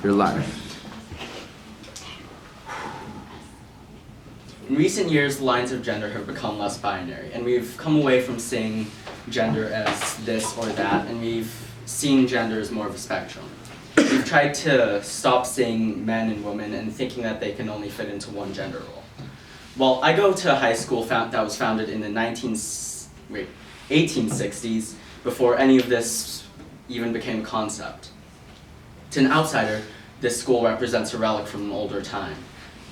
your life. In recent years, the lines of gender have become less binary, and we've come away from seeing gender as this or that, and we've seen gender as more of a spectrum. We've tried to stop seeing men and women and thinking that they can only fit into one gender role. Well, I go to a high school that was founded in the 1860s, before any of this even became a concept. To an outsider, this school represents a relic from an older time.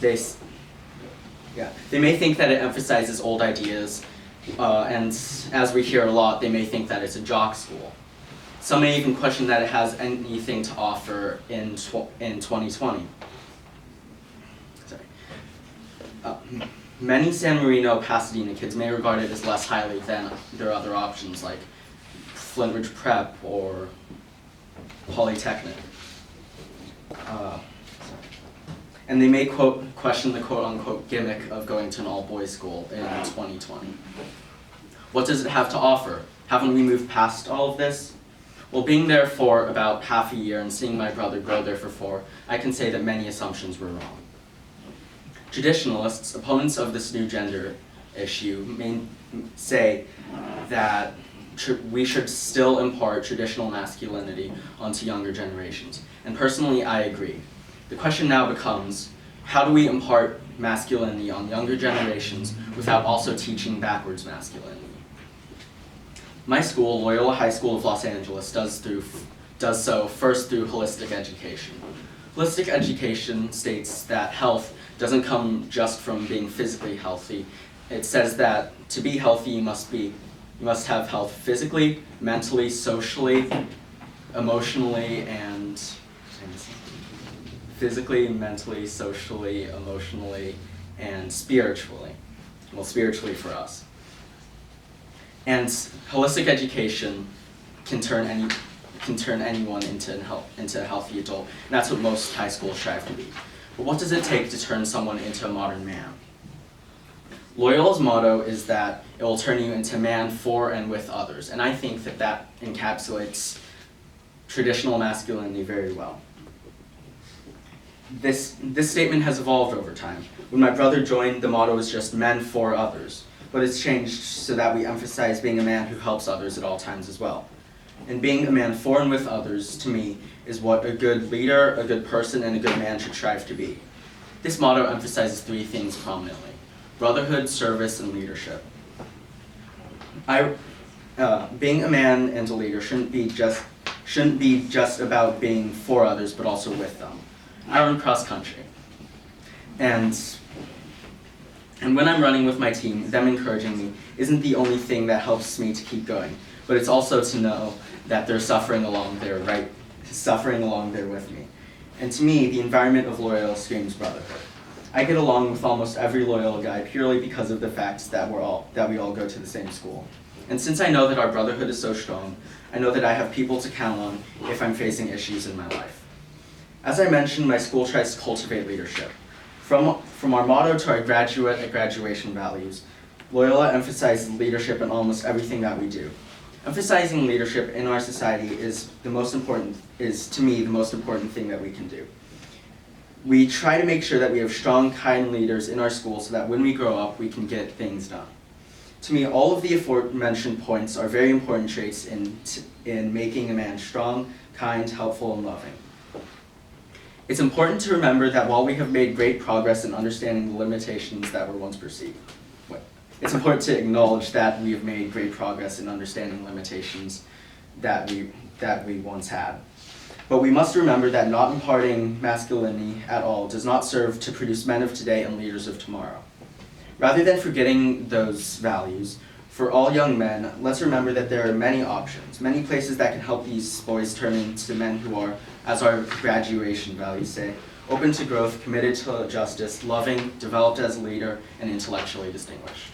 They may think that it emphasizes old ideas, and as we hear a lot, they may think that it's a jock school. Some may even question that it has anything to offer in 2020. Many San Marino, Pasadena kids may regard it as less highly than their other options like Flintridge Prep or Polytechnic. And they may question the quote-unquote gimmick of going to an all-boys school in 2020. What does it have to offer? Haven't we moved past all of this? Well, being there for about half a year and seeing my brother grow there for 4, I can say that many assumptions were wrong. Traditionalists, opponents of this new gender issue, may say that we should still impart traditional masculinity onto younger generations. And personally, I agree. The question now becomes, how do we impart masculinity on younger generations without also teaching backwards masculinity? My school, Loyola High School of Los Angeles, does so first through holistic education. Holistic education states that health doesn't come just from being physically healthy. It says that to be healthy, you must have health physically, mentally, socially, emotionally, and physically, mentally, socially, emotionally, and spiritually. Well, spiritually for us. And holistic education can turn anyone into a healthy adult, and that's what most high schools strive to be. But what does it take to turn someone into a modern man? Loyola's motto is that it will turn you into man for and with others, and I think that encapsulates traditional masculinity very well. This statement has evolved over time. When my brother joined, the motto was just men for others, but it's changed so that we emphasize being a man who helps others at all times as well. And being a man for and with others, to me, is what a good leader, a good person, and a good man should strive to be. This motto emphasizes 3 things prominently: brotherhood, service, and leadership. Being a man and a leader shouldn't be just about being for others, but also with them. I run cross country, and when I'm running with my team, them encouraging me isn't the only thing that helps me to keep going, but it's also to know that they're suffering along there with me. And to me, the environment of Loyola screams brotherhood. I get along with almost every Loyola guy purely because of the fact that we all go to the same school. And since I know that our brotherhood is so strong, I know that I have people to count on if I'm facing issues in my life. As I mentioned, my school tries to cultivate leadership. From our motto to our graduate and graduation values, Loyola emphasizes leadership in almost everything that we do. Emphasizing leadership in our society is to me the most important thing that we can do. We try to make sure that we have strong, kind leaders in our school so that when we grow up, we can get things done. To me, all of the aforementioned points are very important traits in making a man strong, kind, helpful, and loving. It's important to remember that while we have made great progress in understanding the limitations that were once perceived, it's important to acknowledge that we have made great progress in understanding limitations that we once had. But we must remember that not imparting masculinity at all does not serve to produce men of today and leaders of tomorrow. Rather than forgetting those values, for all young men, let's remember that there are many options, many places that can help these boys turn into men who are, as our graduation values say, open to growth, committed to justice, loving, developed as a leader, and intellectually distinguished.